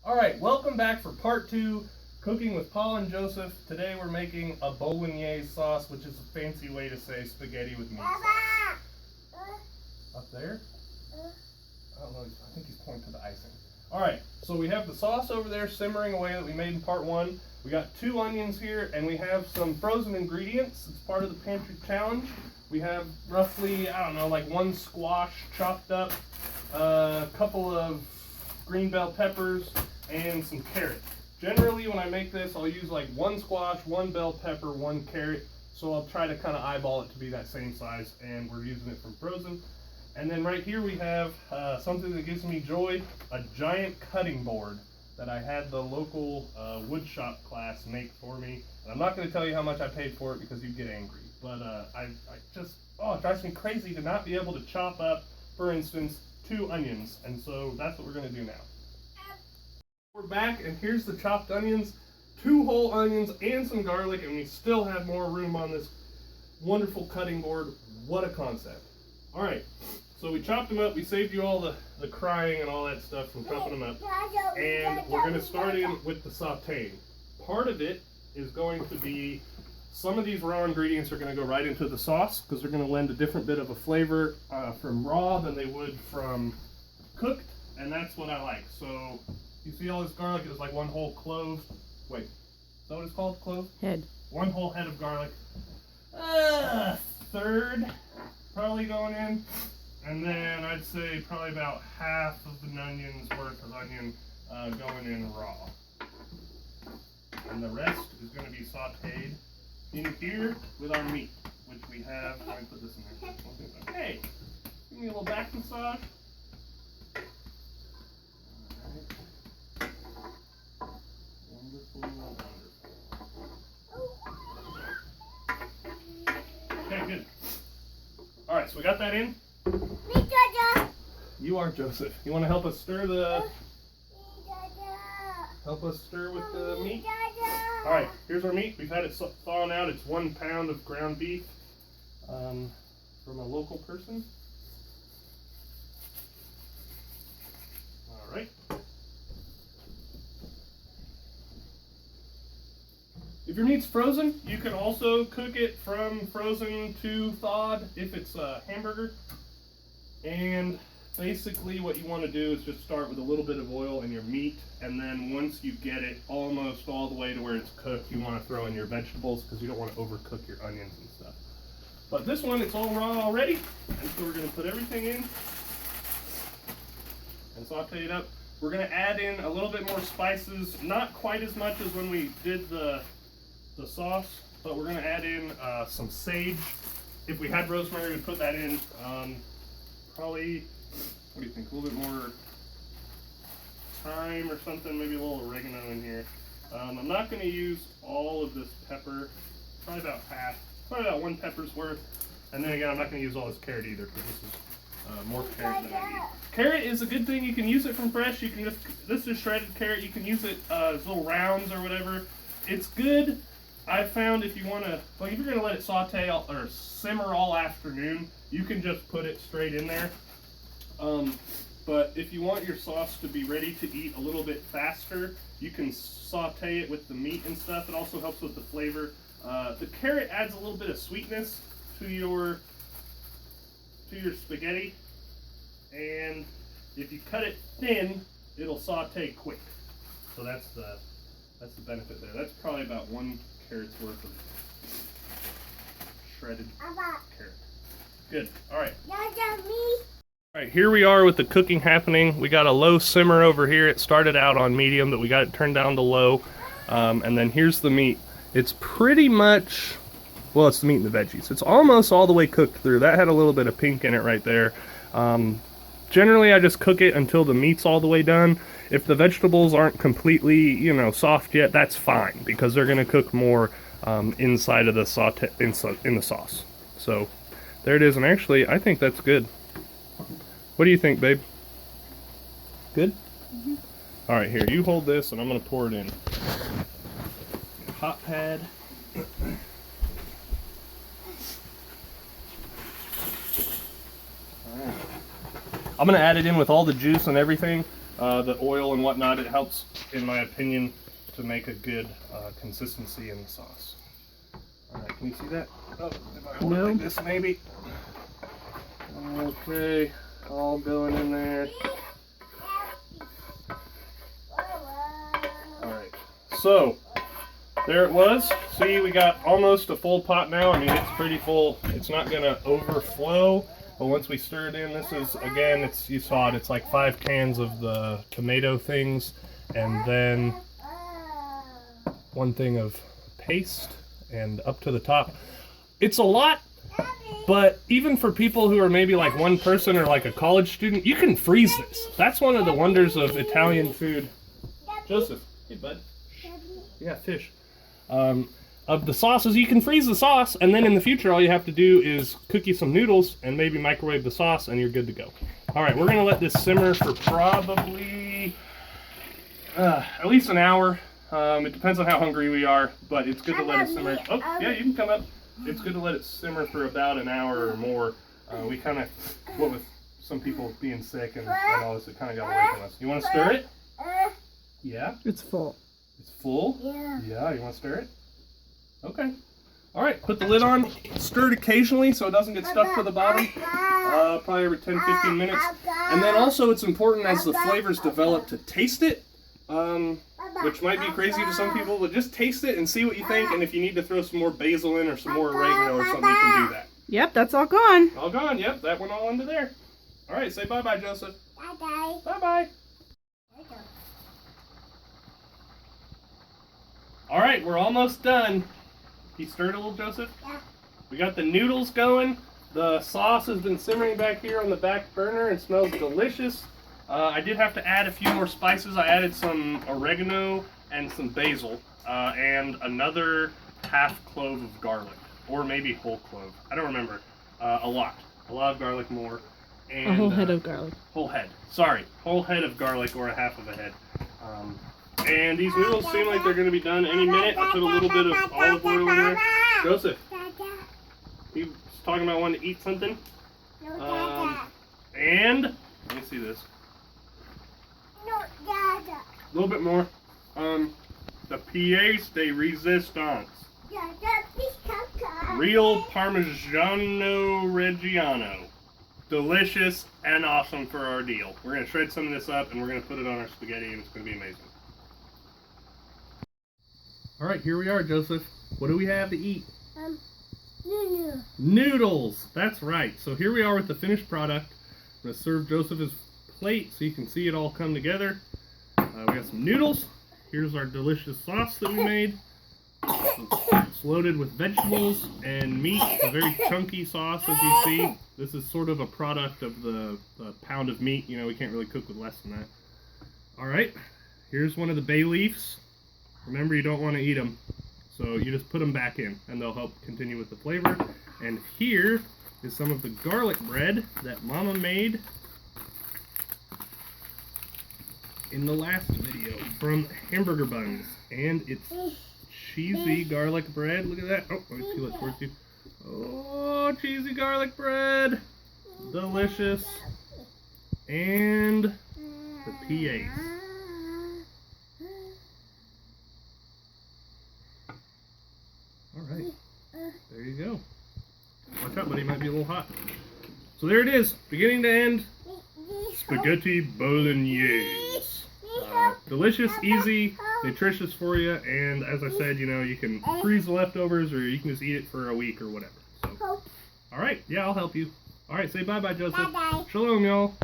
Alright, welcome back for part 2, Cooking with Paul and Joseph. Today we're making a bolognese sauce, which is a fancy way to say spaghetti with meat sauce. Up there? I don't know, I think he's pointing to the icing. Alright, so we have the sauce over there simmering away that we made in part 1. We got 2 onions here, and we have some frozen ingredients. It's part of the pantry challenge. We have roughly, I don't know, like 1 squash chopped up, a couple of green bell peppers, and some carrot. Generally, when I make this, I'll use like 1 squash, 1 bell pepper, 1 carrot. So I'll try to kind of eyeball it to be that same size, and we're using it from frozen. And then right here we have something that gives me joy, a giant cutting board that I had the local wood shop class make for me. And I'm not going to tell you how much I paid for it because you'd get angry. But it drives me crazy to not be able to chop up, for instance, 2 onions. And so that's what we're going to do now. We're back, and here's the chopped onions, 2 whole onions and some garlic, and we still have more room on this wonderful cutting board. What a concept. Alright, so we chopped them up. We saved you all the crying and all that stuff from chopping them up. And we're going to start in with the sauteing. Part of it is going to be, some of these raw ingredients are going to go right into the sauce because they're going to lend a different bit of a flavor from raw than they would from cooked, and that's what I like. So you see all this garlic, it's like 1 whole clove. Wait, is that what it's called? Clove? Head. 1 whole head of garlic. Third probably going in. And then I'd say probably about half of an onion's worth of onion going in raw. And the rest is going to be sauteed in here with our meat, which we have. Let me put this in there. Hey, give me a little back massage. Okay, good. Alright, so we got that in. You are Joseph. You want to help us stir with the meat? Alright, here's our meat. We've had it thawing out. It's 1 pound of ground beef from a local person. Alright. If your meat's frozen, you can also cook it from frozen to thawed if it's a hamburger. And basically what you want to do is just start with a little bit of oil in your meat, and then once you get it almost all the way to where it's cooked, you want to throw in your vegetables because you don't want to overcook your onions and stuff. But this one, it's all raw already, and so we're going to put everything in and saute it up. We're going to add in a little bit more spices, not quite as much as when we did the sauce, but we're going to add in some sage. If we had rosemary, we'd put that in. Probably, what do you think, a little bit more thyme or something, maybe a little oregano in here. I'm not going to use all of this pepper, probably about half, probably about 1 pepper's worth. And then again, I'm not going to use all this carrot either because this is more carrot than I need. Carrot is a good thing. You can use it from fresh. You can this is shredded carrot. You can use it as little rounds or whatever. It's good. I found if you want to, like if you're going to let it saute or simmer all afternoon, you can just put it straight in there. But if you want your sauce to be ready to eat a little bit faster, you can saute it with the meat and stuff. It also helps with the flavor. The carrot adds a little bit of sweetness to your spaghetti, and if you cut it thin, it'll saute quick. So that's the benefit there. That's probably about 1 carrot's worth of shredded carrot. Good. All right. All right, here we are with the cooking happening. We got a low simmer over here. It started out on medium, but we got it turned down to low. And then here's the meat. It's pretty much, well, it's the meat and the veggies. It's almost all the way cooked through. That had a little bit of pink in it right there. Generally, I just cook it until the meat's all the way done. If the vegetables aren't completely, soft yet, that's fine because they're going to cook more inside of the saute in the sauce. So there it is, and actually, I think that's good. What do you think, babe? Good? Mm-hmm. All right, here, you hold this, and I'm going to pour it in. Hot pad. All right. I'm going to add it in with all the juice and everything. the oil and whatnot. It helps, in my opinion, to make a good consistency in the sauce. Alright, can you see that? Oh, if I hold it like this maybe. Okay, all going in there. Alright, so there it was. See, we got almost a full pot now. I mean, it's pretty full. It's not going to overflow, but once we stir it in, this is, again, you saw it, it's like 5 cans of the tomato things, and then 1 thing of paste, and up to the top. It's a lot, but even for people who are maybe like 1 person or like a college student, you can freeze this. That's one of the wonders of Italian food. Joseph, hey bud. Yeah, fish. Of the sauces, you can freeze the sauce, and then in the future all you have to do is cook you some noodles and maybe microwave the sauce and you're good to go. Alright, we're going to let this simmer for probably at least an hour. It depends on how hungry we are, but it's good to let it simmer. Oh, yeah, you can come up. It's good to let it simmer for about an hour or more. We kind of, what with some people being sick and all this, it kind of got away from us. You want to stir it? Yeah? It's full. It's full? Yeah. Yeah, you want to stir it? Okay. Alright, put the lid on. Stir it occasionally so it doesn't get stuck to the bottom. Probably every 10-15 minutes. And then also it's important as the flavors develop to taste it. Which might be crazy to some people, but just taste it and see what you think. And if you need to throw some more basil in or some more oregano or something, you can do that. Yep, that's all gone. All gone, yep. That went all into there. Alright, say bye-bye, Joseph. Bye-bye. Bye-bye. Alright, we're almost done. You stirred a little, Joseph? Yeah. We got the noodles going. The sauce has been simmering back here on the back burner and smells delicious. I did have to add a few more spices. I added some oregano and some basil, and another half clove of garlic, or maybe whole clove. I don't remember. A lot of garlic more. And, a whole head of garlic. Whole head. Sorry, whole head of garlic or a half of a head. And these noodles seem like they're going to be done any minute. I put a little bit of olive oil in there. Joseph, he was talking about wanting to eat something. And let me see this. A little bit more. The pièce de résistance. Real Parmigiano Reggiano. Delicious and awesome for our deal. We're going to shred some of this up and we're going to put it on our spaghetti and it's going to be amazing. Alright, here we are, Joseph. What do we have to eat? Noodles! That's right. So here we are with the finished product. I'm going to serve Joseph his plate so you can see it all come together. We got some noodles. Here's our delicious sauce that we made. It's loaded with vegetables and meat. It's a very chunky sauce, as you see. This is sort of a product of the pound of meat. You know, we can't really cook with less than that. Alright, here's one of the bay leaves. Remember, you don't want to eat them. So you just put them back in, and they'll help continue with the flavor. And here is some of the garlic bread that Mama made in the last video from Hamburger Buns. And it's cheesy garlic bread. Look at that. Oh, let me peel it towards you. Oh, cheesy garlic bread. Delicious. And the pièce. Alright. There you go. Watch out, buddy. It might be a little hot. So there it is. Beginning to end. Spaghetti bolognese. Delicious, easy, nutritious for you, and as I said, you know, you can freeze the leftovers or you can just eat it for a week or whatever. So, alright, yeah, I'll help you. Alright, say bye-bye, Joseph. Bye-bye. Shalom, y'all.